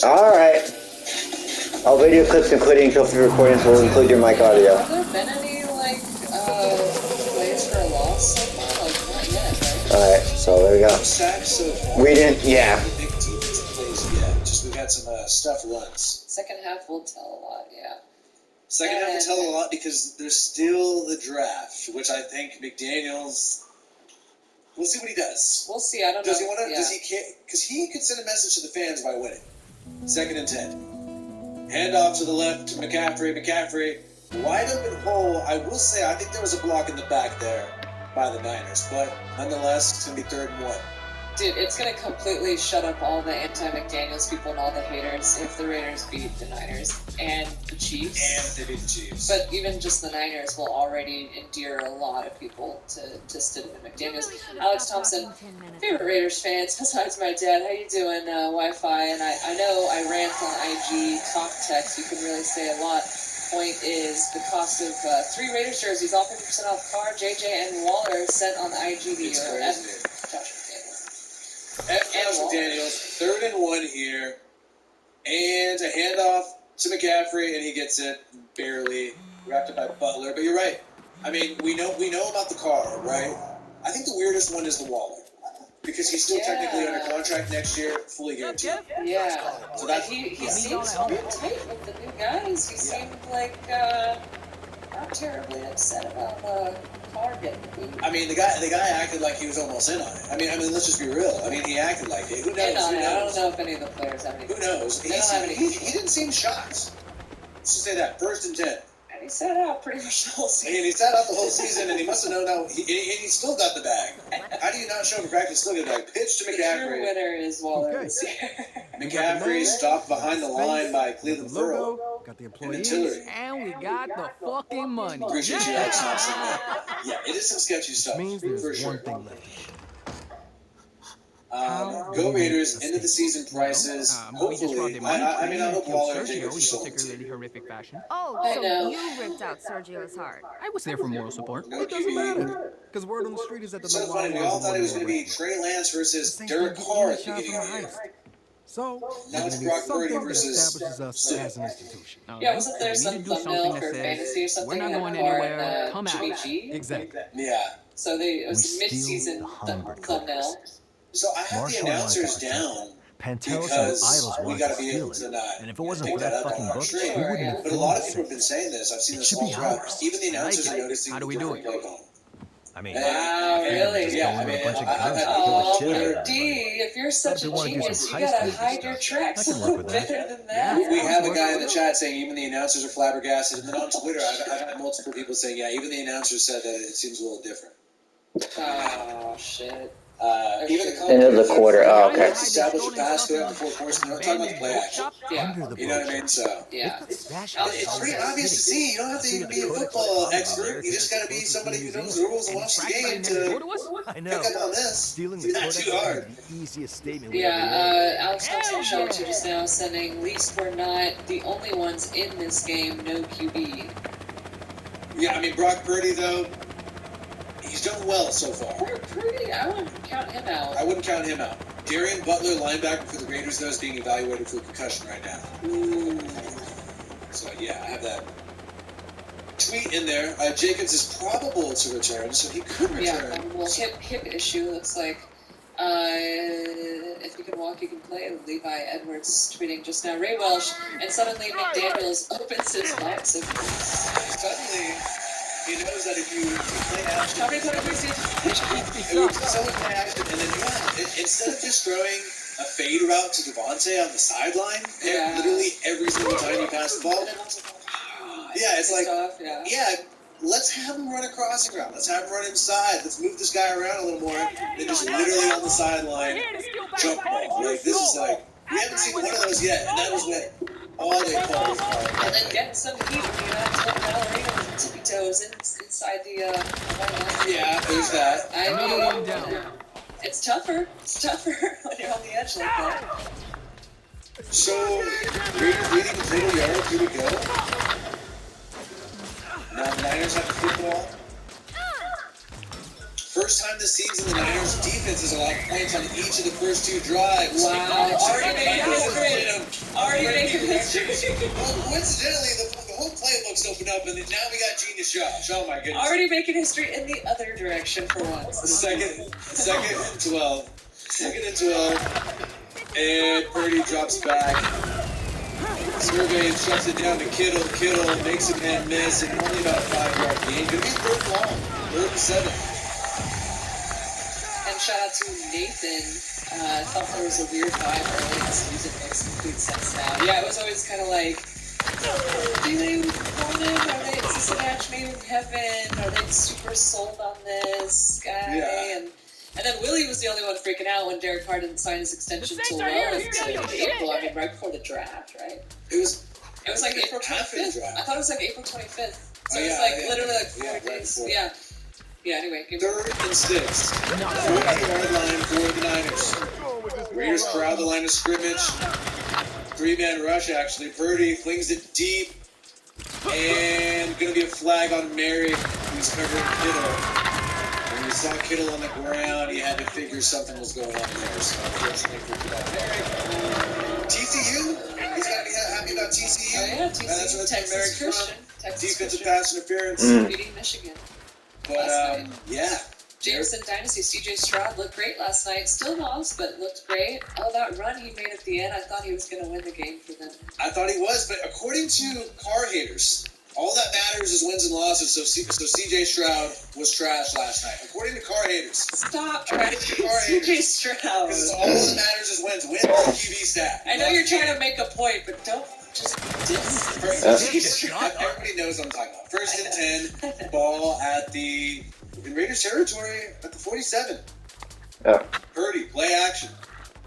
Alright. All video clips including trophy recordings will include your mic audio. Have there been any, like, plays for a loss so far? Like, not yet, right? Alright, so there we go. Sacks so far. We didn't, yeah. Big defensive plays yet. Just we've had some stuff runs. Second half will tell a lot, yeah. Second half will tell a lot because there's still the draft, which I think McDaniels. We'll see what he does. We'll see. I don't know. Does he want to? Yeah. Does he care? Because he could send a message to the fans by winning. Second and 10. Hand off to the left to McCaffrey. McCaffrey, wide open hole. I will say, I think there was a block in the back there by the Niners, but nonetheless, it's going to be 3rd and 1. Dude, it's going to completely shut up all the anti-McDaniels people and all the haters if the Raiders beat the Niners and the Chiefs. And if they beat the Chiefs. But even just the Niners will already endear a lot of people to stick with McDaniels. Alex Thompson, favorite Raiders fans besides my dad. How you doing, Wi-Fi? And I know I rant on IG, talk text. You can really say a lot. Point is the cost of 3 Raiders jerseys, all 50% off car. JJ and Waller sent on IG to you. Josh McDaniels, 3rd and 1 here, and a handoff to McCaffrey, and he gets it barely wrapped up by Butler. But you're right. I mean, we know about the car, right? I think the weirdest one is the Waller, because he's still technically under contract next year, fully guaranteed. Yeah. So that he seems pretty tight with the new guys. He seemed like not terribly upset about the car getting beat. I mean, the guy acted like he was almost in on it. I mean, let's just be real. I mean, he acted like it. Who knows? I don't know if any of the players have any. Who knows? He didn't seem shocked. Let's just say that. 1st and 10. And he sat out pretty much the whole season. And he sat out the whole season, and he must have known how. He still got the bag. How do you not show up in practice? Still get the bag. Pitch to McCaffrey. The true winner is Waller this year. McCaffrey stopped behind the line by Cleveland Farrell. Got the employees, and we got the fucking money. Appreciate you, Alex Thompson. Yeah, it is some sketchy stuff. means for there's sure. one thing left. Go Raiders, end of the season prices. Hopefully, I mean, I hope Waller and Jacobs are still on the particularly team. horrific fashion. Oh, I so know. you ripped out Sergio's heart. I was there for moral support. No It doesn't QB. matter, because word on the street is that the So funny, we all thought it was going to be Trey Lance versus Derek Carr at the beginning of the year. So, Now it's we need Brock Purdy something that versus establishes us as an institution. Yeah, wasn't there So we some need to do thumbnail something for that fantasy or says, something? we're not that going Carr anywhere, and, come at Jimmy us. G? Exactly. Yeah. So it was We mid-season steal Humber thumbnail. cars. So I have the Marshall announcers and I down. Pantelis and Because Idols we wanted got to to be steal able it. to not And if it wasn't pick for that up fucking on our book, stream. we wouldn't have But a lot of filmed people have been saying this. I've seen It this should all be throughout. ours. Even the announcers Like are it. noticing How do the we do different it? play calling. I mean, Wow, really? Yeah, I Going with mean, a bunch of I- guns. I- Oh, Shit out of that D, money. if you're such They a wanna do some genius, you heist gotta movie hide your stuff. tracks I a can work little with that. better than that. We have a guy in the chat saying even the announcers are flabbergasted. And then on Twitter, I've had multiple people saying, yeah, even the announcers said that it seems a little different. Oh, shit. Even the End of the quarter. Oh, okay. Let's establish a pass throughout the full course. We're not talking about the play action. Yeah. Under the You know what I mean? So Yeah. it's pretty obvious to see. You don't have to even be a football expert. You just got to be somebody who knows the rules and watch the game to I pick know. up on this. Stealing the It's not codex too hard. is the easiest statement we Yeah, ever made. Alex Thompson showed to just now sending, at least we're not the only ones in this game, no QB. Yeah, I mean, Brock Purdy, though, he's done well so far. I wouldn't count him out. I wouldn't count him out. Darian Butler, linebacker for the Raiders, though, is being evaluated for a concussion right now. Ooh. So, yeah, I have that tweet in there. Jacobs is probable to return, so he could Yeah, return. well, hip issue looks like. If you can walk, you can play. Levi Edwards tweeting just now. Ray Welsh, and suddenly McDaniels opens his box of. Suddenly, he knows that if you play action, How many times have we seen someone play action, and then instead of just throwing a fade route to Devontae on the sideline, Yeah. literally every single time you pass the ball, yeah, it's like, Tough, yeah. yeah, let's have him run a crossing route. Let's have him run inside. Let's move this guy around a little more. Than just literally on the sideline, jump ball. Like, this is like, we haven't seen one of those yet, and that was what all they called. And then getting some heat when you have some ballerina with tippy toes inside the line. Yeah, there's that. I Another one mean, down. it's tougher. It's tougher when you're on the edge like that. So, Raiders leading the total yards. Here we go. Now the Niners have the football. First time this season, the Niners defense has allowed points on each of the first 2 drives. Wow. Already made history. coincidentally, the whole playbook's opened up, and now we got Genius Josh. Oh my goodness! Already making history in the other direction for once. Second and 12. Second and 12. And Purdy drops back. Survey shuts it down to Kittle. Kittle makes a man miss, and only about a 5-yard gain. Gonna be third long. 3rd and 7. And shout out to Nathan. I thought there was a weird vibe early in the season. Makes complete sense now. Yeah, it was always kind of like, do they want him? Are they, is this a match made in heaven? Are they super sold on this guy? Yeah. And then Willie was the only one freaking out when Derek Carr didn't sign his extension till well into April. I mean, right before the draft, right? It was like April after the 25th. draft. I thought it was like April 25th. So Oh, it was yeah, like yeah. literally like 4 Yeah, right days. before. Yeah. Yeah, anyway. 3rd and 6. 4-yard line for the Niners. Raiders crowd the line of scrimmage. 3-man rush, actually. Purdy flings it deep. And going to be a flag on Mary, who's covering Kittle. When we saw Kittle on the ground, he had to figure something was going on there. So unfortunately for Mary. TCU? He's got to be happy about TCU. Oh yeah, That's where TCU, the Texas American Christian. Texas defensive Christian pass interference. beating Michigan. But, yeah. Jameson Dynasty, CJ Stroud looked great last night. Still lost, but looked great. Oh, that run he made at the end, I thought he was going to win the game for them. I thought he was, but according to car haters, all that matters is wins and losses. So CJ Stroud was trash last night. According to car haters. Stop trashing Car CJ haters. Stroud. Because all that matters is wins. Wins and QB stat. I know you're trying to make a point, but don't just diss First, CJ Stroud. everybody knows what I'm talking about. 1st and 10, ball in Raiders territory at the 47. Yeah. Purdy, play action.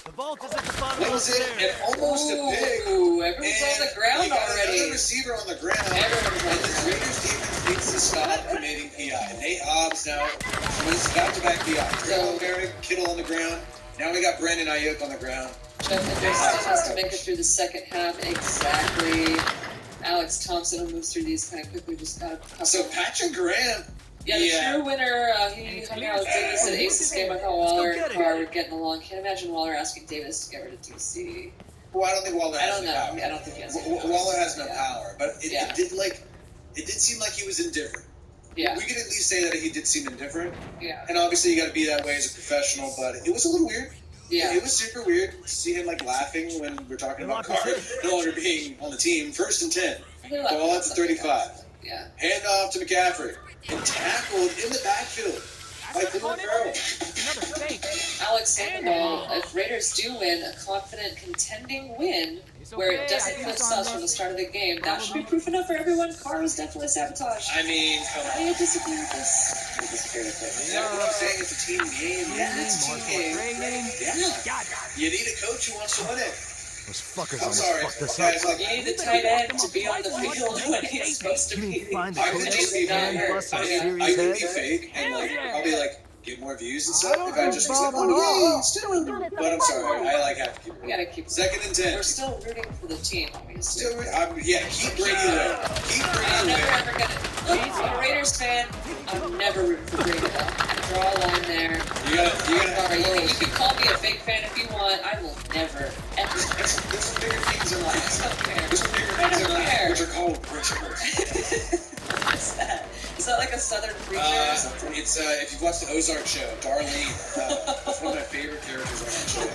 The vault is expanding. Wins it and almost a pick. Ooh, everyone's on the ground we got already. another receiver on the ground. Everyone's on And the the ground. Raiders defense needs to stop committing PI. Nate Hobbs now wins back-to-back PI. Traylon Merrick, Kittle on the ground. Now we got Brandon Ayuk on the ground. Jeff Hendricks still has to make it through the second half. Exactly. Alex Thompson will move through these kind of quickly. Just got a couple. So Patrick Graham. Yeah, the true winner, he hung out with Davis at Aces game. I thought Waller and Carr were getting along. Can't imagine Waller asking Davis to get rid of DC. Well, I don't think Waller I has don't the know. power. I don't think he has Waller has no Yeah. power, but it did seem like he was indifferent. Yeah, We could at least say that he did seem indifferent. yeah, And obviously you got to be that way as a professional, but it was a little weird. yeah. It was super weird to see him like laughing when we're talking about Carr no longer being on the team. 1st and 10. They're like, Ball at the 35. Yeah. Hand off to McCaffrey. And tackled in the backfield by Clelin Ferrell. Another fake. Alex Sandoval, if Raiders do win, a confident contending win, where it doesn't clip us from the start of the game, that should be proof enough for everyone. Carr was definitely sabotaged. I mean, come How on. do you disagree with this? I disagree with that. Yeah, what I'm saying is a team game. Yeah, it's a team game. Training. Yeah. You need a coach who wants to win it. Those fuckers I'm almost sorry. fucked us Guys, up. like, You need the tight end to be on the field when he's supposed to You be. mean find the I could coach just be not fake. hurt. plus a I serious could be head? fake and like I'll be like get more views and I stuff don't if I think just be Bob like, would oh know. yeah, still. But I'm sorry, I like have to keep it. We gotta keep. 2nd and 10. We're still rooting for the team, obviously. Still, keep Brady away. Keep Brady I'm never away. ever gonna. Look, I'm a Raiders fan. I'm never rooting for Brady though. Draw a line there. You gotta. You can call me a fake fan if you want. I will never, ever. There's some bigger things in I life. don't care. There's some bigger I things in don't life, care. which are called rituals. What's that? Is that like a Southern preacher or something? It's if you've watched the Ozark show, Darlene. That's one of my favorite characters on that show.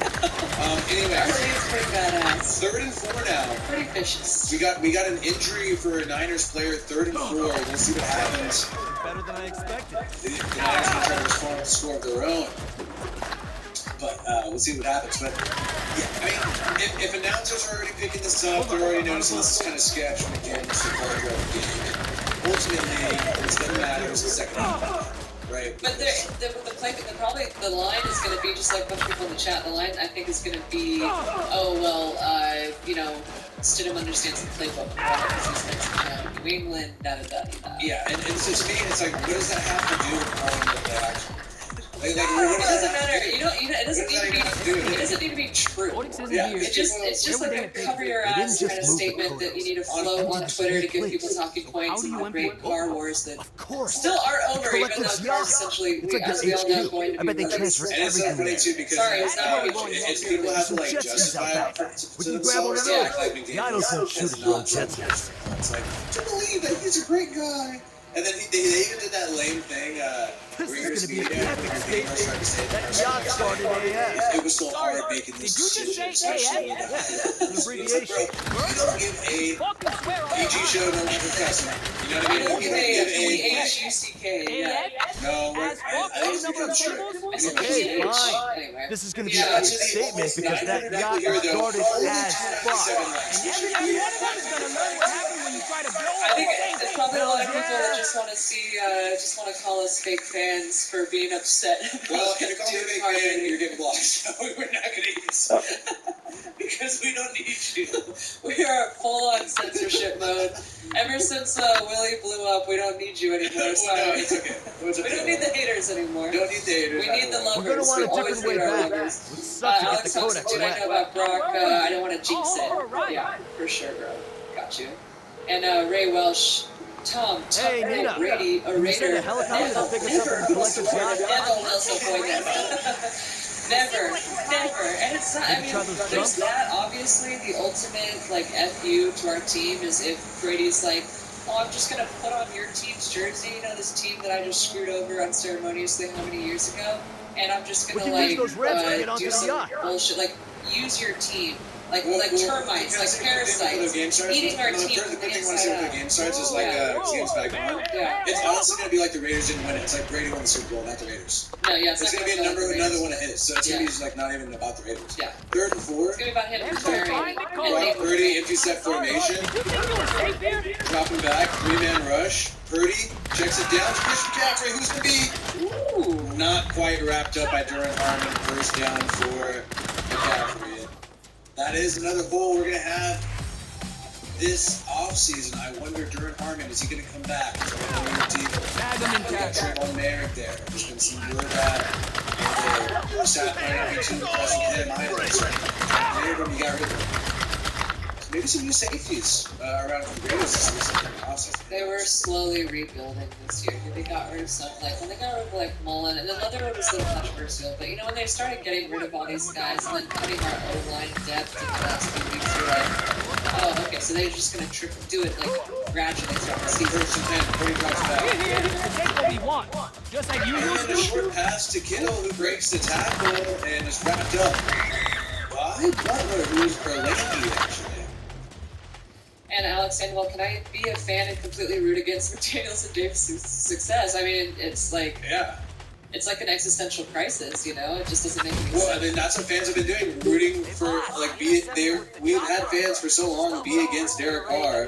Anyway, Darlene's pretty badass. 3rd and 4 now. Pretty vicious. We got an injury for a Niners player. 3rd and 4. We'll see what happens. Better than I expected. The Niners will try to respond with a score of their own. But we'll see what happens. But yeah, I mean, if announcers are already picking this up, they're already noticing this is kind of sketch. And again, it's the part of the game. Ultimately, what's going to matter is the second half. Right? But the play, the line is going to be just like a bunch of people in the chat. The line I think is going to be, oh well, Stidham understands the playbook because he's been New England, da da da da. Yeah, and so to me, it's like, what does that have to do with calling the play action? Like, It doesn't matter. It doesn't need to be. It doesn't need to be true. Codex isn't Yeah, here. It's just like a cover your They didn't ass just kind of move the statement that you need to codex. float on It's Twitter to give replaced. people talking points How do and you the great import Car Wars that Of course. still are over, even though Collective's cars yacht. essentially, It's like as their we all know, HQ. going to I be bet they released. transfer And it's so everything funny there. too because Sorry, it's not it's people have to like Some jet skis justify out it back. to Would you grab one of themselves. those? Like McDaniels The idols don't shoot has at their own not jet done skis. that. It's like, to believe that he's a great guy. And then they even did that lame thing. This where is you're gonna be an speaking, epic and Daniels statement. tried to say That yacht started AF. it was so hard making this Did you just decision, say especially AF? when An abbreviation. you don't give a Fucking swear all PG the show no longer cussing. You know what I mean? Don't You give don't give a H-U-C-K, yeah. no. As fuck, I think it's number of because tables? Okay, fine. Anyway. This is gonna be Yeah, an it's epic just- statement because that yacht Here, though, started only as 297 fuck. likes. Every one of them is gonna learn what happens when you try to blow I up think the same it's thing. probably a lot of people Yeah. that just want to see, just want to call us fake fans for being upset. Well, if you call me a Dude, big Harden. fan, you're getting blocked. So we're not going to use because we don't need you. We are full on censorship mode. Ever since Willie blew up, we don't need you anymore. Well, Sorry. no, it's okay. It's We okay. don't need the haters anymore. Don't need the haters. We need the lovers. We're gonna want a We always different way need our back. lovers. Would suck to get Alex the Thompson, codex dude, I know wet. about Brock. I don't want to jinx Oh, it. right. Yeah, for sure, bro. Got you. And Ray Welsh. Tom, Hey, Nina. Brady, a When you send Raider. a helicopter to pick us up in Collective's yacht, Never will support them. Never. And it's not, I Maybe mean, try those there's jumps? that, obviously, the ultimate, like, FU to our team is if Brady's like, oh, I'm just going to put on your team's jersey, you know, this team that I just screwed over unceremoniously how many years ago, and I'm just going We to, can use like, those Reds to get onto do the some yacht. bullshit, like, use your team. Like Well, termites, because like parasites, eating our team The from the good thing when I say inside the out. game starts is like games back on. Yeah. It's honestly going to be like the Raiders didn't win it. It's like Brady won the Super Bowl, not the Raiders. No, yeah, it's It's not going to be gonna feel like the another Raiders. one of his. So it's going Yeah. to be like not even about the Raiders. Yeah. 3rd and 4. It's gonna be about him retiring. Brock Purdy, empty set formation. You think you were safe here? Dropping back, 3-man rush. Purdy checks it down to Chris McCaffrey, who's going to be Ooh. not quite wrapped up by Duran Harmon. First down for McCaffrey. That is another goal we're going to have this offseason. I wonder, Duran Harmon, is he going to come back? Is he going to go to your team? Bag them in We got cash. Trayvon Merrick there. There's been some word that the South might not be too impressed with him either. So Merrick, you got rid of him. Maybe some new safeties around for the Raiders this season. Awesome. They were slowly rebuilding this year. They got rid of some, like, when they got rid of, like, Mullen, and then Leatherwood was a little controversial, but, you know, when they started getting rid of all these guys and then cutting our O-line depth in the last few weeks, you're like, oh, okay, so they're just gonna do it, like, gradually throughout the season. First and 10, Purdy drops back. We're here to take what we want. Just like you used And a to. short pass to Kittle, who breaks the tackle and is wrapped up by Butler, who's Berlanti, actually. And Alex Sandoval, can I be a fan and completely root against McDaniels and Davis' success? I mean, it's like Yeah. an existential crisis, you know? It just doesn't make any Well, I sense. mean, that's what fans have been doing, rooting for, like, we've had fans for so long be against Derek Carr,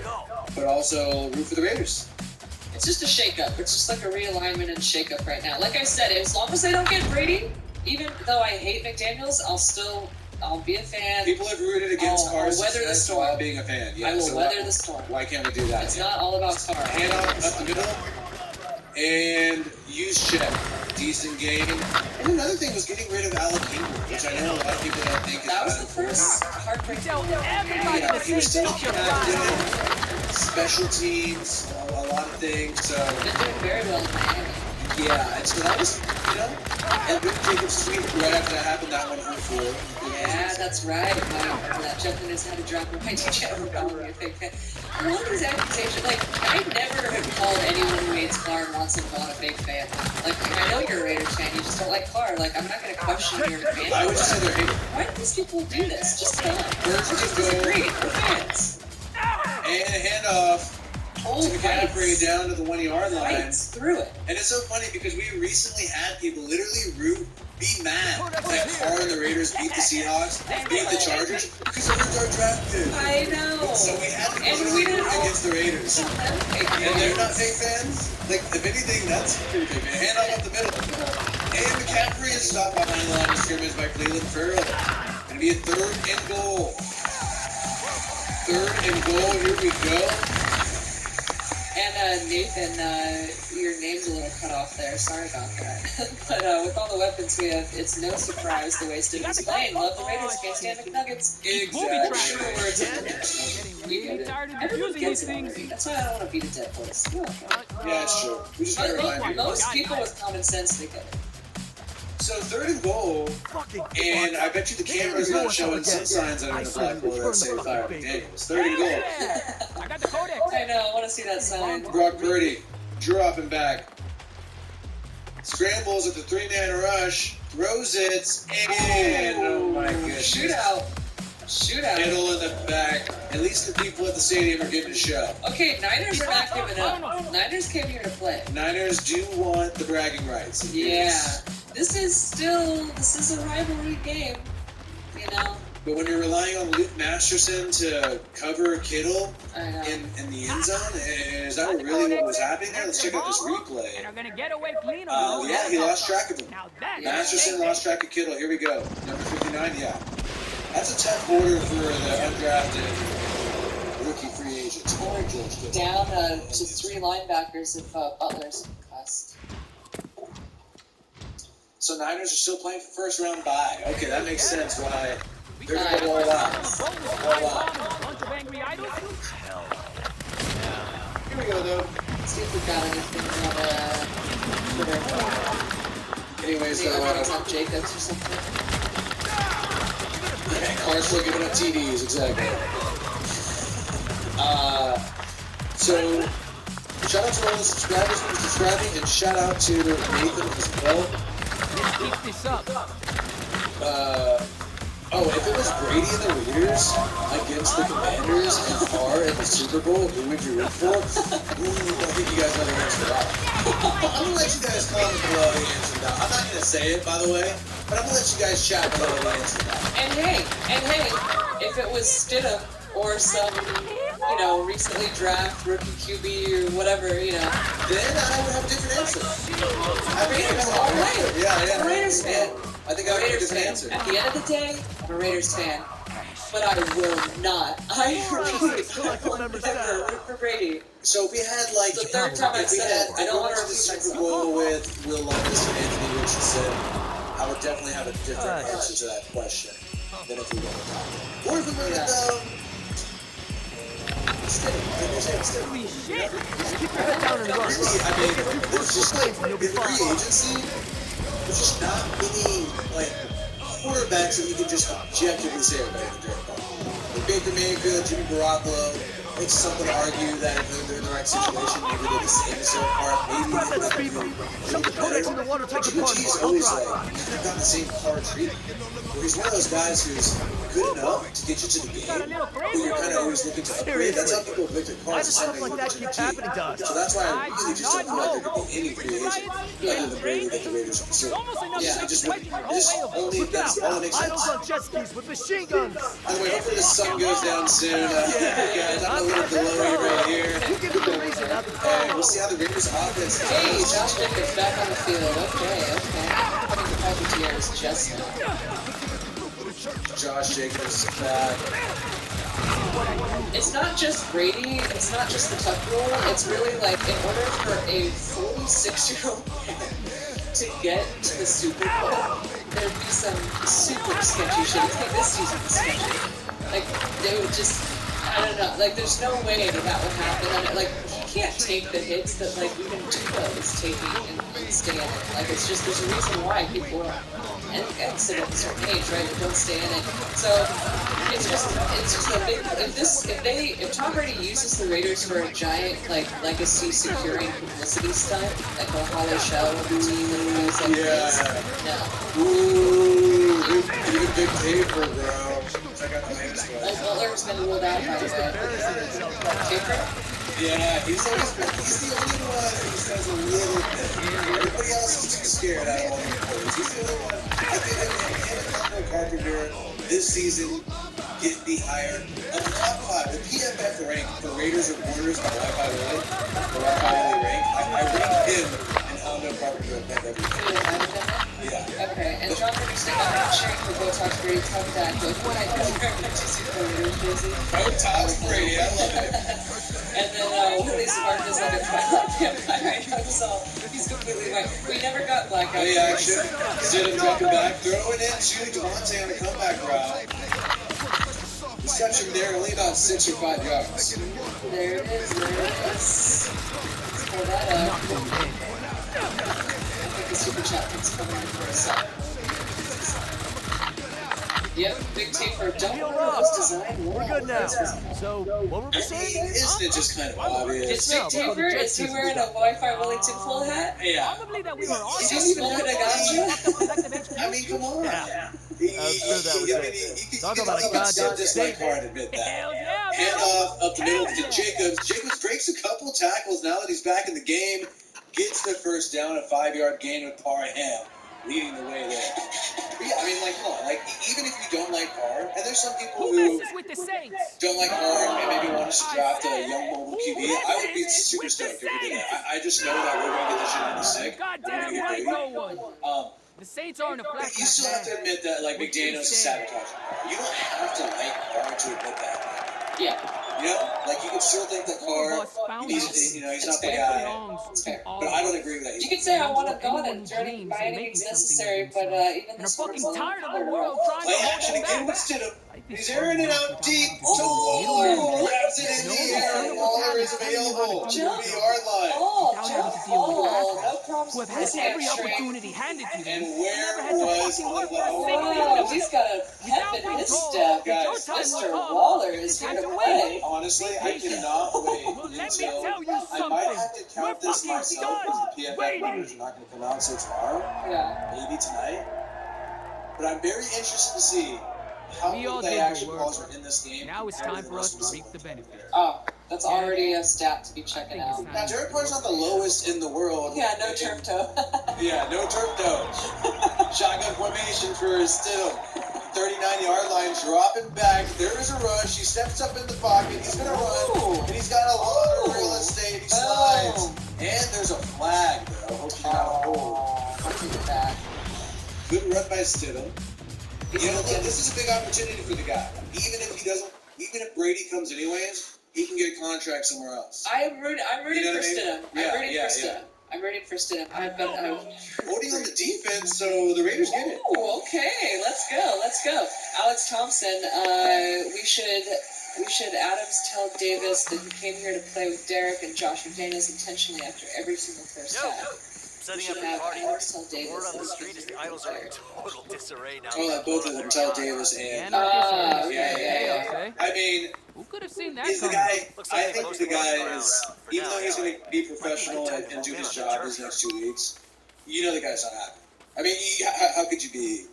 but also root for the Raiders. It's just a shakeup. It's just like a realignment and shakeup right now. Like I said, as long as they don't get Brady, even though I hate McDaniels, I'll be a fan. People have rooted against I'll Carr's weather the success storm. while being a fan. Yeah, I will so weather the storm. Why can't we do that? It's not all about Carr. Hand off up the middle and use check. Decent game. And another thing was getting rid of Alec Ingram, which I know a lot of people don't think is That was bad. the first heartbreaking. Tell everybody Yeah, the he was same still thing. special teams, a lot of things. So Been doing very well in Miami. yeah, and so that was, and Rick Jacobs tweet right after that happened, that one hurt for him. Yeah, that's right. I remember that. Jumping his head to drop a my teacher ever called me a fake fan. A lot of these accusations, like, I never have called anyone who hates Carr and wants him gone a fake fan. Like, I know you're a Raiders fan, you just don't like Carr. Like, I'm not going to question your fan. I would just say they're hating. Why do these people do this? Just tell them. First Just to go. disagree. We're fans. And a handoff Oh, to McCaffrey fights. down to the 1-yard line. Fights through it. And it's so funny because we recently had people literally be mad that Carr and the Raiders beat the Seahawks, beat the Chargers, because the Raiders are drafted. I know. So we had to And go we didn't all against the Raiders. tell them fake And they're not fans. fake fans. Like, if anything, that's pretty big. Hand off up the middle. And McCaffrey is stopped behind the line of scrimmage by Cleveland Farrell. Gonna be a 3rd and goal. 3rd and goal, here we go. And Nathan, your name's a little cut off there. Sorry about that. But with all the weapons we have, it's no surprise the way Stidham's playing. Love the Raiders, can't stand McNuggets. Exactly. Sure, words international. We get it. Tired of Everyone confusing gets these it. things. That's why I don't want to beat a dead horse. You're okay. Yeah, it's true. We just gotta remind people. Most people with common sense, they get it. So 3rd and goal, and I bet you the camera's not showing some signs under the black hole that say Fire McDaniels. 3rd and goal. Yeah, I got the codex. I know, I want to see that sign. Brock Purdy, dropping back. Scrambles at the 3-man rush, throws it, and oh my goodness. Shootout. Middle in the back. At least the people at the stadium are getting a show. Okay, Niners are not giving up. Niners came here to play. Niners do want the bragging rights. Yeah. This is a rivalry game, you know. But when you're relying on Luke Masterson to cover Kittle I know. in the end zone, is that really what was happening there? Let's check out this And replay. are gonna get away clean on Yeah, he lost track of him. Now that's Masterson lost track of Kittle. Here we go. Number 59, yeah. That's a tough order for the undrafted rookie free agents. All right, George. Kittle. Down to 3 linebackers if Butler's concussed. So Niners are still playing for first round bye. Okay, that makes sense why they're going to go all out. All out. bunch of angry idols. Here we go, though. See if we've got anything on Twitter. Anyways, Maybe on Jacobs or something. Carr's still giving up TDs, exactly. So, shout out to all the subscribers for subscribing, and shout out to Nathan as well. Let's keep this up. If it was Brady and the Raiders against the Commanders and Carr in the Super Bowl, who would you root for? Ooh, I think you guys know the answer to that. I'm gonna let you guys comment below the answer to that. I'm not gonna say it, by the way, but I'm gonna let you guys chat below the answer to that. And hey, if it was Stidham or some, recently drafted rookie QB or whatever, Then I would have a different answer. Raiders all right. Yeah. I'm a Raiders fan. I think I would have a Raiders different fan. answer. At the end of the day, I'm a Raiders fan. But I will not. I really will never root for Brady. So if we had like, It's the third time I've said it. I don't want to the repeat Super myself. Bowl with Will Levis and Anthony Richardson, I would definitely have a different answer to that question than if we went with that. Or if we went with Holy shit! Keep your head down and run. Really, I mean, there's just like in free agency, there's just not many like quarterbacks that you can just objectively say are better than Derek Carr. Like Baker Mayfield, Jimmy Garoppolo. It's something to argue that if they're in the right situation, maybe they're the same as Derek Carr. Maybe Grab that speed bump. Shove the codex in the water, take the plunge. He's I'll always drive. like, he's got the same Carr treatment. Where he's one of those guys who's good enough to get you to the game, but you're kind of always looking to upgrade. That's how people Victor Carr Why does stuff like that keep happening to us? So that's why I really just don't feel like there could be any free agent other than Brady that the Raiders are pursuing. Yeah, it just only Look that's out! all that makes sense. Idols on jet skis with machine guns. By the way, hopefully the sun goes down soon. Guys, I'm a little glowy right here. You give me the reason, not the And we'll see how the Raiders offense Hey, goes. Josh Jacobs back on the field. Okay. Putting the Puppeteers just now. Josh Jacobs back. It's not just Brady, it's not just the tuck rule, it's really like in order for a 46-year-old man to get to the Super Bowl, there'd be some super sketchy shit. It's like this season was sketchy. Like, they would just, I don't know, like there's no way that would happen. And like, he can't take the hits that like even Tua is taking and stay in it. Like, it's just, there's a reason why people are exit at a certain age, right? They don't stay in it. So it's just a big. If Tom Brady uses the Raiders for a giant like legacy securing publicity stunt, like a hollow shell of the team and moves like this, no. Ooh, even big paper, bro. Check out the latest one. Like Butler's been ruled out by the way. Paper? Yeah, he's the only one who says a little bit. Everybody else is too scared. I don't want to pose. He's the only one. I think Antonio Carpenter this season get the higher of the top 5. The PFF rank for Raiders reporters by Wi-Fi Really, the Wi-Fi Really rank. I rank him and Antonio Carpenter above everything. Yeah. Okay, and John Henderson, I'm not sharing for Botox Brady, tell that, but what I do, did you see the Raiders jersey? Botox Brady, I love it. And then Willie Spark is like a Twilight vampire. I know it's all. He's completely white. We never got black Play eyes. action. Stidham dropping back, throwing into Devontae on a comeback route. Reception there, only about 6 or 5 yards. There it is. Let's pull that up. I think the super chat thing's coming in for a second. Yep, Big Taper double was designed well. We're good now. So, what were we I saying? mean, isn't it just kind of obvious? Is Big Taper, is he wearing a Wi-Fi Willie tinfoil hat? Yeah. Probably that we were Is awesome. he smoking a ganja? I mean, come on. Yeah. He, I'm sure that was it. Talk about a goddamn dislike statement. hard and admit that. Hell yeah, Hand man. off up the middle to Jacobs. Jacobs breaks a couple tackles now that he's back in the game. Gets the first down, a 5-yard gain with Parham leading the way there. But yeah, I mean, like, come on, like, even if you don't like Parr, and there's some people Who who messes with the Saints? don't like Parr and maybe want us to draft a young mobile QB, I would be super stoked if we did that. I just know that we're going to get this shit in the sick. Goddamn right, no one. The Saints aren't a But flat you still have to admit that, like, McDaniels is sabotaging Parr. You don't have to like Parr to admit that. Yeah. You know, like you can still think that Carr, he's not the guy. But I don't agree with that. You could say I want him gone and turning by any means necessary, but even And this are one's fucking a tired of the little world trying Play to hold action them again with back. Stidham. He's airing it out deep to Waller. Grabs it in the air. Waller is available. 2-yard line. Oh, Without jump having to deal with ball. the No problems Who with have had this every hamstring. opportunity handed to them. And Never where had to was fucking work for a Waller? single Wow, minute. he's got a pep in his step. Guys, Mr. Waller is here to play. Honestly, I cannot wait Well, let me until tell you I might something. have to count We're this fucking myself done because the PFF waiting. numbers are not going to come out so tomorrow, Yeah. maybe tonight. But I'm very interested to see how We many all play did the action work. calls are in this game. Now it's compared time to for most us to reap recent the players. benefits. Oh, that's already a stat to be checking I think out. it's Now, Derek Carr's not the lowest in the world. Yeah, no turf toe. Yeah, no turf toe. Shotgun formation for Stidham. 39-yard line, dropping back. There is a rush. He steps up in the pocket. He's going to run. And he's got a lot of real estate. He slides. And there's a flag, though. Hope you got a hold. I'll take it back. Good run by Stidham. You know, look, this is a big opportunity for the guy. Even if Brady comes anyways, he can get a contract somewhere else. I'm rooting You know for what I mean? Stidham. Yeah, I'm rooting yeah, for Stidham. yeah. I'm rooting for Stidham. Voting on the defense, so the Raiders get it. Ooh, okay, let's go. Alex Thompson, we should Adams tell Davis that he came here to play with Derek and Josh McDaniels intentionally after every single first half. Setting up We should the have party. Alex tell Davis Word on the that street is the idols are in total disarray now. I'll let both of them tell Davis and. yeah. I mean, Who could have seen that is the coming? guy. Looks I like they think closed the the guy ground is. for Even now, though he's going anyway. to be professional and do his job his next 2 weeks, you know the guy's not happy. I mean, how could you be?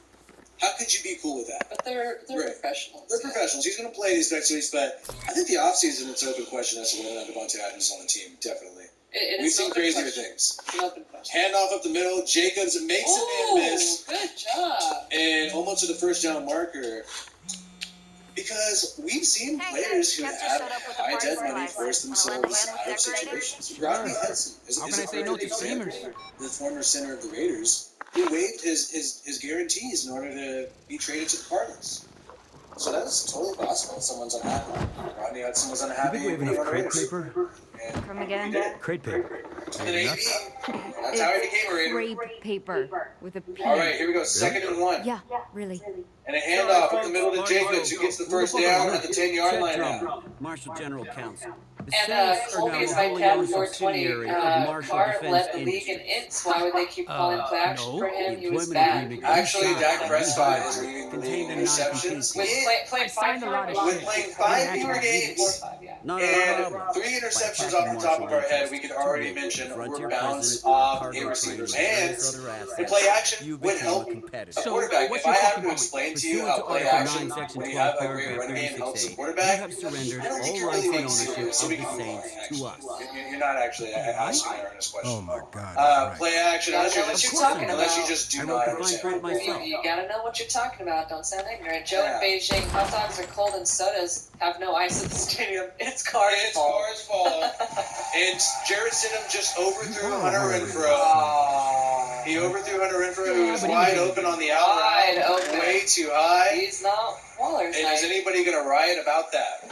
How could you be cool with that? But they're Right. professionals. They're professionals. He's going to play these next 2 weeks, but I think the offseason it's an open question as to whether or not Devontae Adams is on the team. Definitely. It We've is seen an open crazier question. things. It's an open question. Handoff up the middle. Jacobs makes a man miss. Good job. And almost to the first down marker. Because we've seen players who have high dead money force themselves out of situations. Rodney Hudson is How a can I say no to perfect example. streamers? The former center of the Raiders, he waived his guarantees in order to be traded to the Cardinals. So that's totally possible if someone's unhappy. Rodney Hudson was unhappy. You think we have being enough on crate Raiders. paper? And Come he again? did it. Crate paper. And then AB, that's how he became a Raider. Grape paper with a P. All right, here we go. 2nd and 1. Yeah, really. And a handoff up the middle to Jacobs, who gets the first down at the 10-yard line now. Marshall General Counsel. The And Saints are Colby now is a my wholly cat owned 420. subsidiary of Marshall Carr Defense led the league in Industries. ints. Why would they keep calling play action no. for him? The He was employment bad. agreement Actually, signed Dak by Prescott New is York leading the league contained in a receptions. With non-compete playing I signed a lot of With shit. playing I 5 didn't fewer have to read games Not and a problem. 3 interceptions off the top of our head, we could already mention were bounced off a receiver's hands. And play action would help the So, quarterback. what's If I your have fucking to point? explain to you Pursuant how to play Article action, 9, Section when you 12, have a great Paragraph running game, helps the 36A, you quarterback, have surrendered I don't think all you're rights really and being ownership serious, so of we the can move on, Saints to actually. us. You're not actually asking an earnest question. Oh my God. Play action, unless you're What just, you're talking unless you about. just do I not wrote the fine understand. print myself. You gotta know what you're talking about. Don't sound ignorant. Joe Yeah. in Beijing, hot dogs are cold and sodas have no ice at the stadium. It's Carr's It's fault. Carr's fault. And Jared Stidham just overthrew Hunter Renfro. Oh. He overthrew Hunter Renfro, who Yeah, was but he wide was- open on the out Wide route, open. way too high. He's not Waller's And is height. anybody going to riot about that?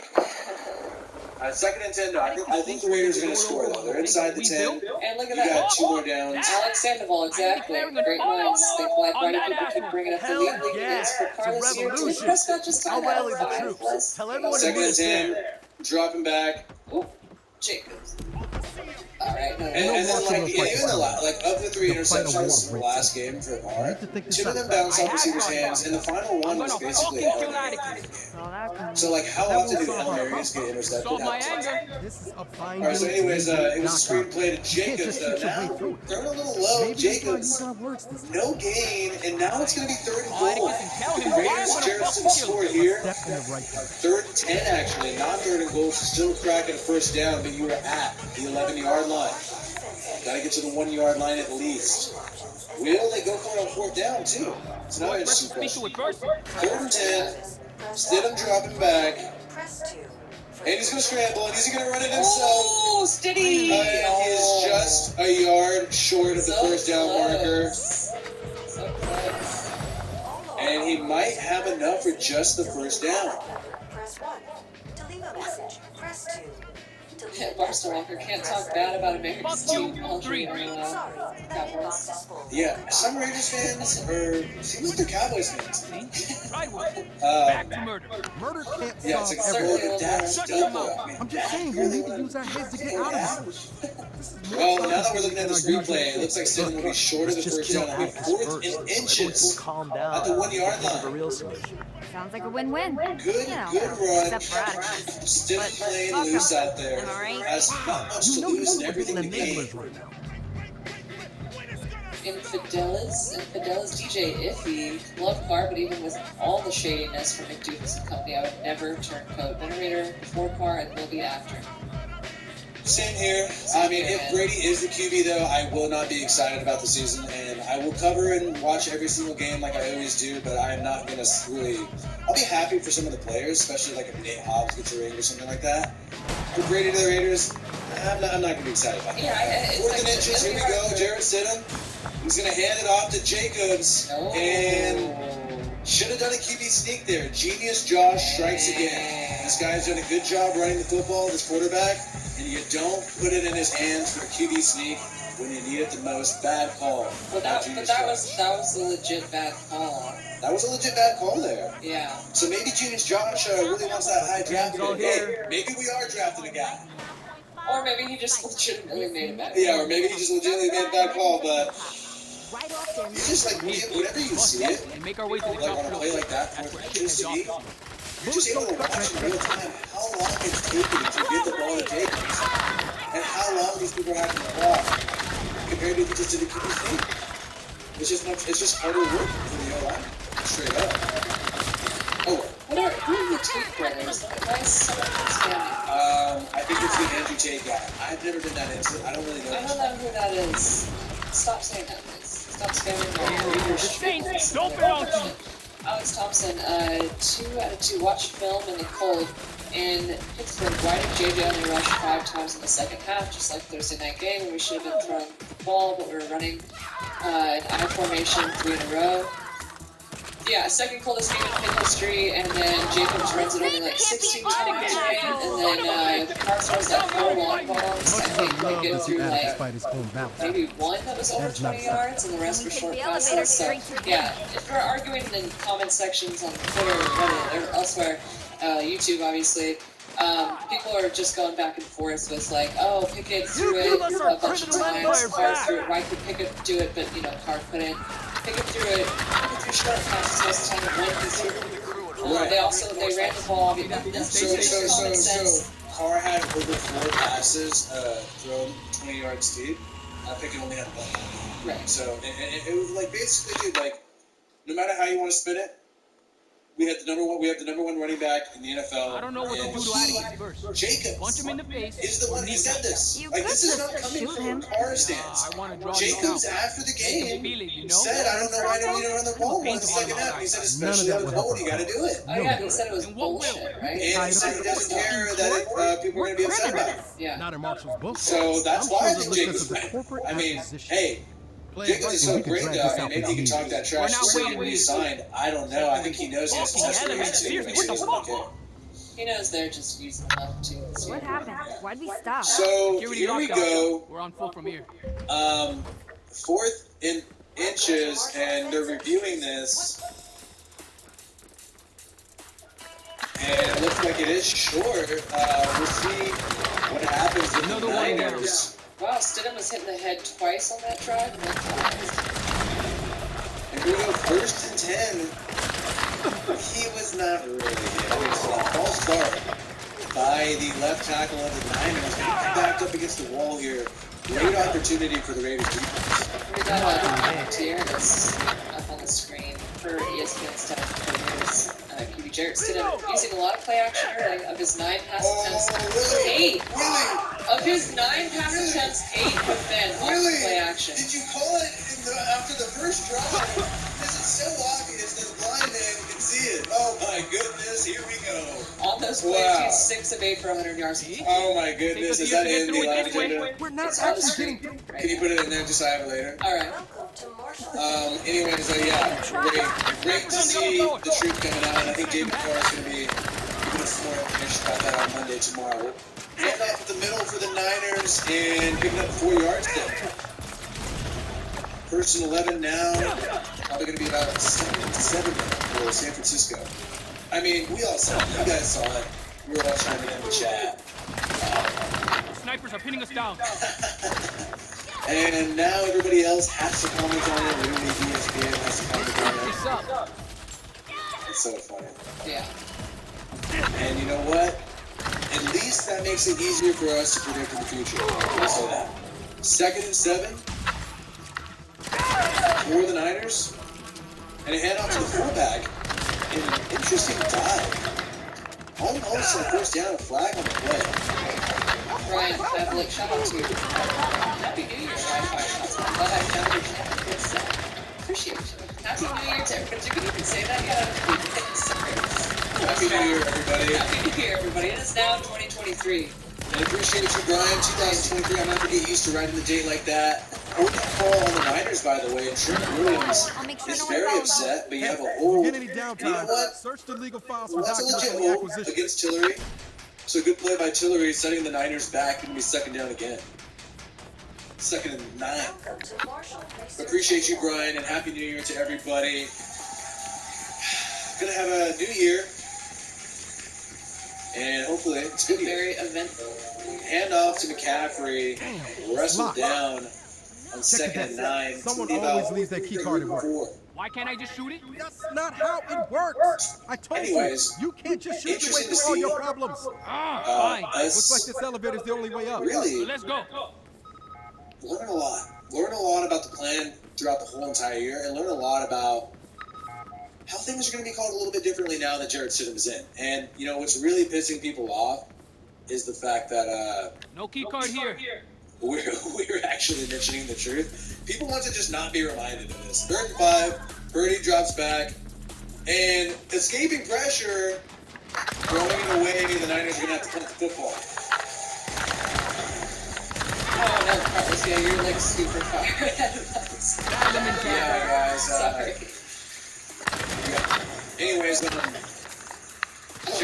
Second and 10. No, I think the Raiders are going to score though. They're inside the 10. And look at You that. got 2 more downs. Alex Sandoval, exactly. Great minds think like why do people keep bringing up the Hell league yeah. leads for Carr It's a this year? Dak revolution. Prescott just I'll got out rally of the 5 troops. plus. Tell everyone to Second meet and us 10. there. Dropping back. Ooh, Jacobs. All right, no, And then, like, even of the 3 The fight of interceptions war from the last game for Carr, to think this 2 of them out. bounced off receivers' hands, and the final one was basically a Hail Mary at the end of the game. Saw that coming. So, like, how often do Hail Marys get intercepted? Solve my How much? anger. This is a fine Alright, so game. anyways, it was a Knock screenplay to out. You can't Jacobs, just shoot your way now through. they're a little low. Maybe he's not Jacobs, using our words this time. no gain, and now it's going to be 3rd and Oh, goal. Atkinson, tell him The why Raiders, I'm gonna Jarrett's fucking to kill score him. here. Step in the right direction. 3rd and 10, actually, not 3rd and goal, so still cracking a first down, but you were at the 11-yard line. Gotta get to the 1-yard line at least. Will they go for it on 4th down, too? It's another interesting Speak to question. it first. 3rd and 10, Stidham dropping back, and he's gonna scramble, and is he gonna run it himself? Oh, Stiddy! He is just a yard short of the first down marker, So close. and he might have enough for just the first down. Press 1 to leave a message. Press 2 to leave Yeah, a Barstool Walker can't talk bad about America's team. Sorry, the inbox is full. Yeah, some Raiders fans seems like they're Cowboys fans. Right one. Back to murder. Murder can't Yeah, solve it's like everything. well, that's Shut dope, your though. mouth. I mean, I'm just saying, we need to use our heads to get out of this. This is more Well, now that we're complicated looking at than this our usual replay, it looks like Stidham will be short of the Let's just first kill down. It'll be Atlas 4th first, and so everyone inches can calm down. at the 1-yard Think of a line. real solution. Sounds like a win-win. Good You know, run. except for Atticus. Still But playing welcome. loose out there. Am I right? Has not much You to know lose and you're everything the to gain. enablers right now. Infidelis, DJ Iffy, love Carr, but even with all the shadiness from McDougas and company, I would never turn code Venerator before Carr and will be after. Same here. I mean, if Brady is the QB, though, I will not be excited about the season, and I will cover and watch every single game like I always do, but I'm not going to really... I'll be happy for some of the players, especially like if Nate Hobbs gets a ring or something like that. For Brady to the Raiders, I'm not going to be excited about that. Yeah, it's 4th and like- inches, here we go. Jarrett Stidham. He's going to hand it off to Jacobs, Oh. and should have done a QB sneak there. Genius Josh strikes again. This guy's done a good job running the football, this quarterback, and you don't put it in his hands for a QB sneak when you need it the most. Bad call. But that was a legit bad call. That was a legit bad call there. Yeah. So maybe Genius Josh really wants that high draft Hands all pick. Hey, here. maybe we are drafting a guy. Or maybe he just legitimately made a bad call. Yeah, or maybe he just legitimately made a bad call, but Right off their you just like, whenever you see it, And make our way to the like top on a floor. play like that, That's where from shit just heads to off. me, you're just able to watch in real time how long it's taking to get the ball to Jacobs, and how long these people are having the ball compared to just to the QB sneak. It's just harder work for the O-line, straight up. Oh, Who are the Tate brothers? Why is someone spamming? I think it's the Andrew Tate guy. I've never been that into it. I don't really know. I don't know who that is. Stop saying that, please. Stop spamming my readers. Saints, don't belong to you. Alex Thompson, 2 out of 2. Watched film in the cold in Pittsburgh. Why did JJ only rush 5 times in the second half, just like Thursday night game when we should have been throwing the ball, but we were running an I formation 3 in a row. Yeah, second coldest game in pin history, and then Jacobs runs it only like 16 times, and then Carr throws that 4 long balls. I think like get through like despite his own mouth. maybe one that was over 20 yards, and the rest were short passes. So yeah, if we're arguing in comment sections on Twitter, Reddit, or elsewhere, YouTube obviously, people are just going back and forth with like, oh, Pickett threw it a bunch of times, Carr threw it. Why could Pickett do it, but Carr couldn't? Pickett threw it. Pickett threw short passes most of the time. One threw. Right. They ran the ball. So Carr had over 4 passes thrown 20 yards deep. Pickett only had 1. Right. So it was like basically, dude, like no matter how you want to spin it, we have the number one running back in the NFL. I don't know what to and do to Atticus first. Jacobs Punch him in the face. is the one who said this. You Like could this is just not coming shoot from him. Carr's stance. I want to draw Jacobs this out. after the Make him game feel it, you know? said, "I don't know why they need to run the ball in the second half." He said, None of "Especially that on the would road, help you got to do it." Oh yeah, he said it was And what will? bullshit, right? And he said he doesn't care that people are going to be upset about it. Yeah. Not in Marshall's book. So that's I'm why I sure think the Jacobs. listeners of the corporate I mean, acquisition hey. play it Jacobs right is and so we can great, drag though. this I mean, out maybe for he can talk years. that trash We're not to waiting when he years. signed. I don't know. I think he knows he has to Fucking start hell, swinging man. too. Seriously, He what the doesn't fuck? care. He knows they're just using left to. What happened? Why'd we stop? So Security here we lockdown. go. We're on full from here. 4th in inches, and they're reviewing this. And it looks like it is short. We'll see what happens with Another the one Niners. Wow, Stidham was hit in the head twice on that drive. And here we go, 1st and 10. He was not really hit. I mean, it's a false start by the left tackle of the Niners. They backed up against the wall here. Great opportunity for the Raiders defense. We got tier that's up on the screen for ESPN stuff for Raiders. QB Jarrett Stidham using a lot of play action early. Of his 9 pass attempts, 8. Of his 9 pass attempts, 8 have been off the play action. Did you call it after the first drive? This is so obvious that the blind man can see it. Oh my goodness, here we go. On those plays, Wow. he's 6 of 8 for 100 yards. Oh my goodness, is that in the live agenda? We're not It's on the actually screen. getting. Can you put it in there just so I have it later? Alright. Welcome to Marshall. Anyways, yeah, great to see the truth coming out, and I think David Carr is going to be giving us some more information about that on Monday tomorrow. Heading off the middle for the Niners and picking up 4 yards there. 1st and 11 now, probably going to be about 2nd and 7 for San Francisco. I mean, we all saw it. You guys saw it. We were all chiming in the chat. Snipers are pinning us down. And now everybody else has to comment on it. Literally, ESPN has to comment on What's up? it. It's so funny. Yeah. And you know what? At least that makes it easier for us to predict in the future. I'll say that. 2nd and 7 for the Niners. And a handoff to the fullback in an interesting dive. Almost a 1st down, a flag on the play. Ryan Pavlik, shout out to you. Happy New Year, Wi-Fi shots. I'm glad I found your channel. It's, appreciate you. Happy New Year to everybody. You can even say that, yeah. Sorry. Happy New Year, everybody. Happy New Year, everybody. It is now 2023. And I appreciate you, Brian. 2023, I'm not going to get used to writing the date like that. Hold the call on the Niners, by the way. And Trent Williams I'll make sure is no one very follows upset, but you have a If whole... you get any You know downtime, what? search the legal files Well, for that's a legit documents on the hold acquisition. against Tillery. So good play by Tillery, setting the Niners back. Going to be 2nd down again. 2nd and 9. Welcome to Marshall. Appreciate you, Brian, and Happy New Year to everybody. Gonna have a new year. And hopefully it's a good year. Very eventful. Hand off to McCaffrey. Wrestled Lock. down on Check 2nd and the 9. desk. Someone About always leaves their key card at work. 4. Why can't I just shoot it? That's not how it works. I told Anyways, you can't just shoot your way interesting to through all see. your problems. Fine. Looks like this elevator's the only way up. Really Let's go. learn a lot. Learn a lot about the plan throughout the whole entire year, and learn a lot about how things are going to be called a little bit differently now that Jarrett Stidham is in. And, you know, what's really pissing people off is the fact that No key card here. we're actually mentioning the truth. People want to just not be reminded of this. 3rd and 5, Purdy drops back, and escaping pressure, throwing it away, the Niners are going to have to punt the football. Oh no, Carlos, yeah, you're like super far ahead of us. Yeah, guys. Sorry. Anyways, shout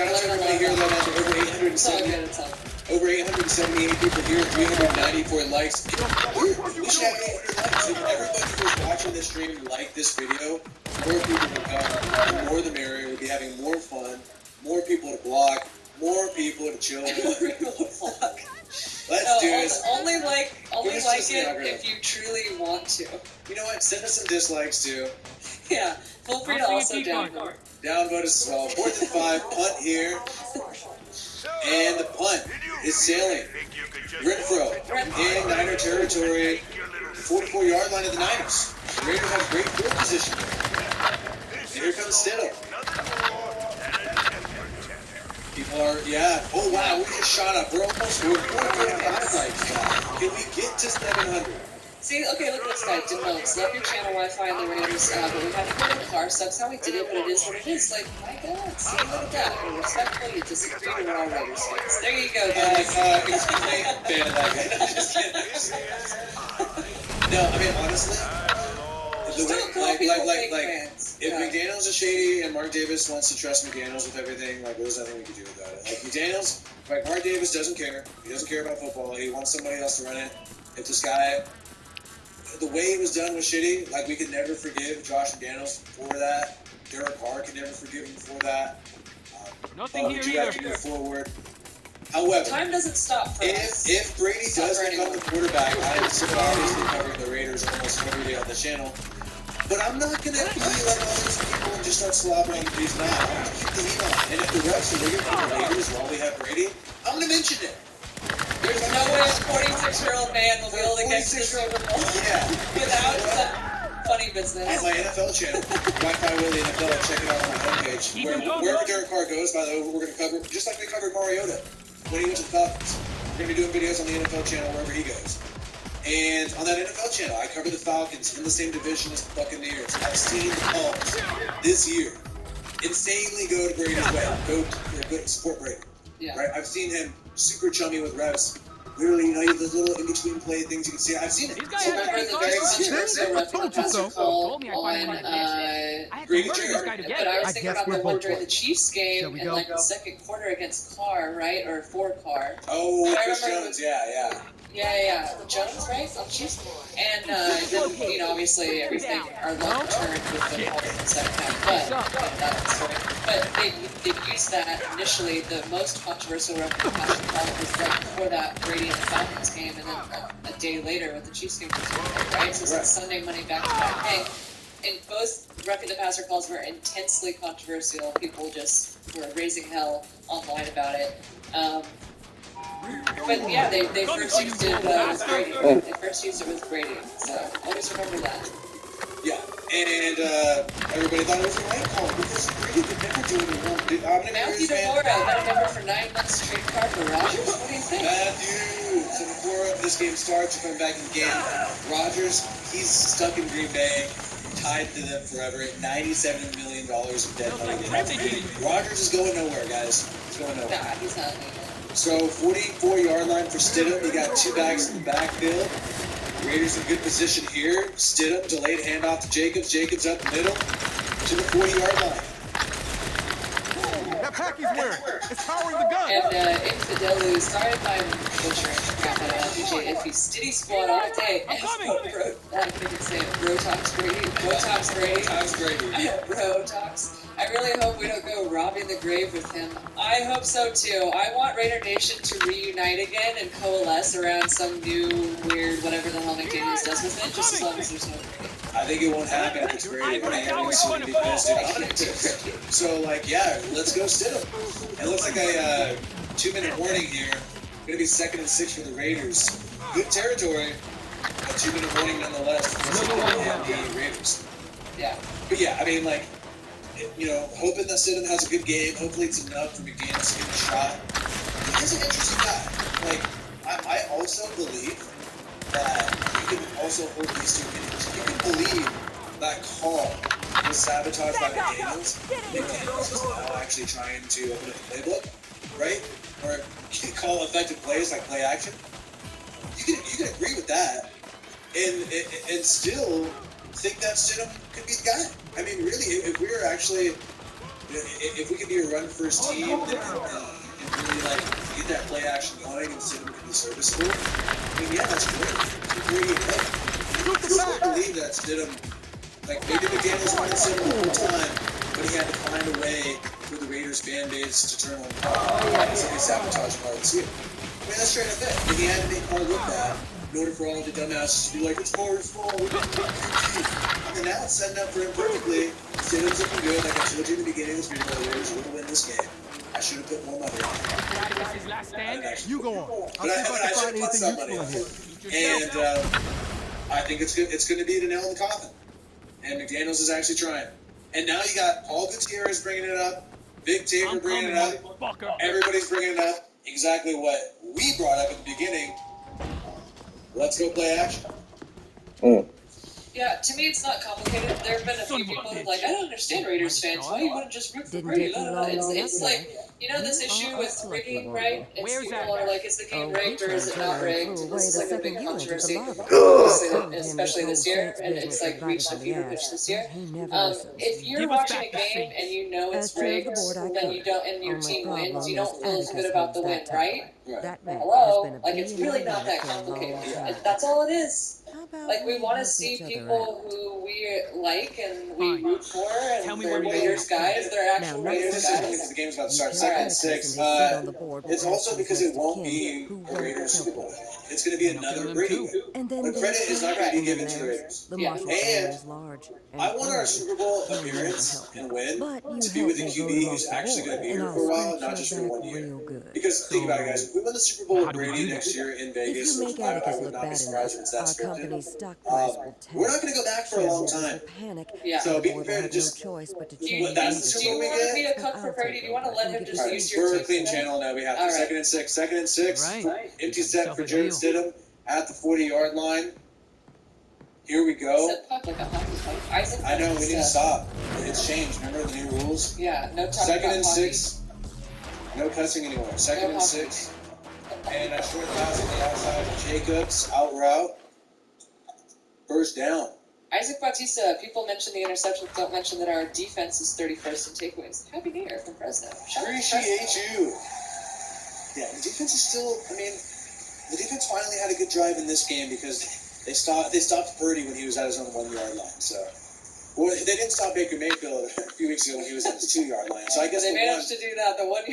out to everybody here that has over It's all 870. good, it's all good. Over 878 people here, 394 likes. We should have 800 likes. If everybody who's watching this stream like this video, more people will come. The more the merrier. We'll be having more fun, more people to block, more people to chill with. Let's do this. Only like Who's it just the algorithm? if you truly want to. You know what? Send us some dislikes too. Yeah, feel free to I'll also see a key card. downvote. Downvote as well. 4th and 5, punt here. And the punt is sailing. Renfro in Niner territory. 44-yard line of the Niners. The Raiders have great field position. And here comes Stidham. People are, yeah. Oh, wow, we just shot up. We're almost, we're 445 likes now. Can we get to 700? See, okay, look at this guy, Demotes. Love your channel, Wi-Fi, and the Raiders, but we have to put in the car. Sucks how we did it, but it is what it is. Like, my God, see, look at that. We're respectful, you disagree, we're all Raiders fans. There you go, guys. Excuse me, fan of that guy. No, just kidding. No, I mean, honestly, Still call people fake fans. if McDaniels is shady and Mark Davis wants to trust McDaniels with everything, like there's nothing we can do about it. Like McDaniels, like Mark Davis doesn't care. He doesn't care about football. He wants somebody else to run it. If this guy, the way it was done was shitty. Like we could never forgive Josh McDaniels for that. Derek Carr can never forgive him for that. Nothing here you have to either. move forward. However, Time doesn't stop for us. if Brady Stop does for become anyone. the quarterback, I'm obviously covering the Raiders almost every day on the channel. But I'm not going to be like all these people and just start slobbering. He's not. I'm going to keep the heat on. And if the refs are looking for the Raiders while we have Brady, I'm going to mention it. There's no way a 46-year-old man will be able to get to the Super Bowl without some funny business. On my NFL channel, Wi-Fi Willie NFL, check it out on my homepage. Wherever Derek Carr goes, by the way, we're going to cover, just like we covered Mariota when he went to the Falcons. We're going to be doing videos on the NFL channel wherever he goes. And on that NFL channel, I cover the Falcons in the same division as the Buccaneers. I've seen the Colts this year insanely go to Brady's way. Go support Brady. Yeah. Right? I've seen him super chummy with refs. Literally, you know, those little in-between play things you can see. I've seen it. These guys Remember have the very controversial roughing the passer call Told me I'd find him on the bench. I had to Brady murder this guy to But get I it. was I thinking guess about we're the one both during the right. Chiefs game Shall we in go? like the second quarter against Carr, right? Or for Carr. Oh, I Chris remember- Jones, yeah. Yeah. Jones, right? On Chiefs. And then, you know, obviously everything, our luck turned with the Falcons in the second half. But that's the story. But they used that initially. The most controversial roughing the passer call was right before that Brady and the Falcons game, and then a day later with the Chiefs game, right? So it's Sunday, Monday, back-to-back thing. And both roughing the passer calls were intensely controversial. People just were raising hell online about it. But yeah, they first used it with Brady. They first used it with Brady. So always remember that. Yeah, and everybody thought it was the right call because Brady could never do it wrong. Matthew DeMora got a number for 9 months straight card for Rodgers. What do you think? Matthew, so before this game starts, you're coming back in the game. Rodgers, he's stuck in Green Bay, tied to them forever, $97 million in debt money. Rodgers is going nowhere, guys. He's going nowhere. Nah, he's not leaving. So 44-yard line for Stidham. He got two backs in the backfield. Raiders in good position here. Stidham, delayed handoff to Jacobs. Jacobs up the middle to the 40-yard line. That pack he's wearing, it's powering the gun. And Infidelu, sorry if I'm butchering crap out of DJ Iffy. Diddy squad all day. I couldn't say it. Rotox Brady. Rotox Brady. Rotox Brady. Rotox. I really hope we don't go robbing the grave with him. I hope so too. I want Raider Nation to reunite again and coalesce around some new weird whatever the hell McDaniels does with it, just as long as there's no Brady. I think it won't happen if it's Brady. Be pissed and so, like, yeah, let's go Stidham. It looks like a 2-minute warning here. Going to be 2nd and 6 for the Raiders. Good territory, but 2-minute warning nonetheless. For the Raiders. Yeah. But yeah, I mean, like, you know, hoping that Stidham has a good game. Hopefully it's enough for McDaniels to get a shot. He's an interesting guy. Like, I also believe that you can also hold these 2 minutes. You can believe that call was sabotaged by McDaniels. McDaniels is now actually trying to open up the playbook, right? Or call effective plays like play action. You can agree with that, and still think that Stidham could be the guy. I mean, really, if we were actually, if we could be a run-first team and really like get that play action going and Stidham could be serviceable, I mean, yeah, that's great. It's great. I still believe that Stidham, like maybe McDaniels wanted Stidham the whole time, but he had to find a way for the Raiders fan base to turn on the so they sabotaged Carl this year. I mean, that's straight up it. And he had to make Carl look bad in order for all the dumbasses to be like, it's Carl's fault. And now it's setting up for him perfectly. Stidham's looking good. Like I told you in the beginning of this video, the Raiders will win this game. I should have put more money on it. His last stand. You go on. But I should have put some money on it. And I think it's good. It's going to be the nail in the coffin. And McDaniels is actually trying. And now you got Paul Gutierrez bringing it up, Vic Taylor bringing it up, everybody's bringing it up. Exactly what we brought up at the beginning. Let's go play action. Yeah, to me it's not complicated. There have been a few people who are like, I don't understand Raiders fans. Why you wouldn't just root for Brady? It's like, you know this issue with rigging, right? It's people are like, is the game rigged or is it not rigged? This is like a big controversy, especially this year, and it's like reached a fever pitch this year. If you're watching a game and you know it's rigged, then you don't, and your team wins, you don't feel as good about the win, right? Hello? Like, it's really not that complicated. That's all it is. Like, we want to see people who we like and we root for, and they're Raiders guys, they're actual Raiders This is guys. because the game's about to start. Second and 6. It's also because it won't be a Raiders Super Bowl. It's going to be another Brady game. The credit is not going to be given to the Raiders. And I want our Super Bowl appearance and win to be with a QB who's actually going to be here for a while, not just for 1 year. Because think about it, guys. If we win the Super Bowl with Brady next year in Vegas, which I would not be surprised if it's that scripted. We're not going to go back for a long time. Yeah. So be prepared to just. Do That's the you Super Bowl we want me get. to cook for Brady? Do you want to let him just All right, use your we're a team? clean channel now. We have to. All right. Second and 6. Second and 6. Right. Empty set for Jared Stidham at the 40-yard line. Here we go. Set puck like a hockey puck. Isaac I know, we need to Batista. stop. It's changed. Remember the new rules? Yeah, no talking Second about and hockey. 6. No cussing anymore. Second No and hockey. 6. And a short pass on the outside of Jacobs. Out route. First down. Isaac Bautista, people mention the interceptions, don't mention that our defense is 31st in takeaways. Happy New Year from Fresno. Shout out to Fresno. Appreciate you. Yeah, the defense is still, I mean, the defense finally had a good drive in this game because they stopped Purdy when he was at his own 1-yard line. So, well, they didn't stop Baker Mayfield a few weeks ago when he was at his 2-yard line. So I guess They they won. managed to do that the 1 year.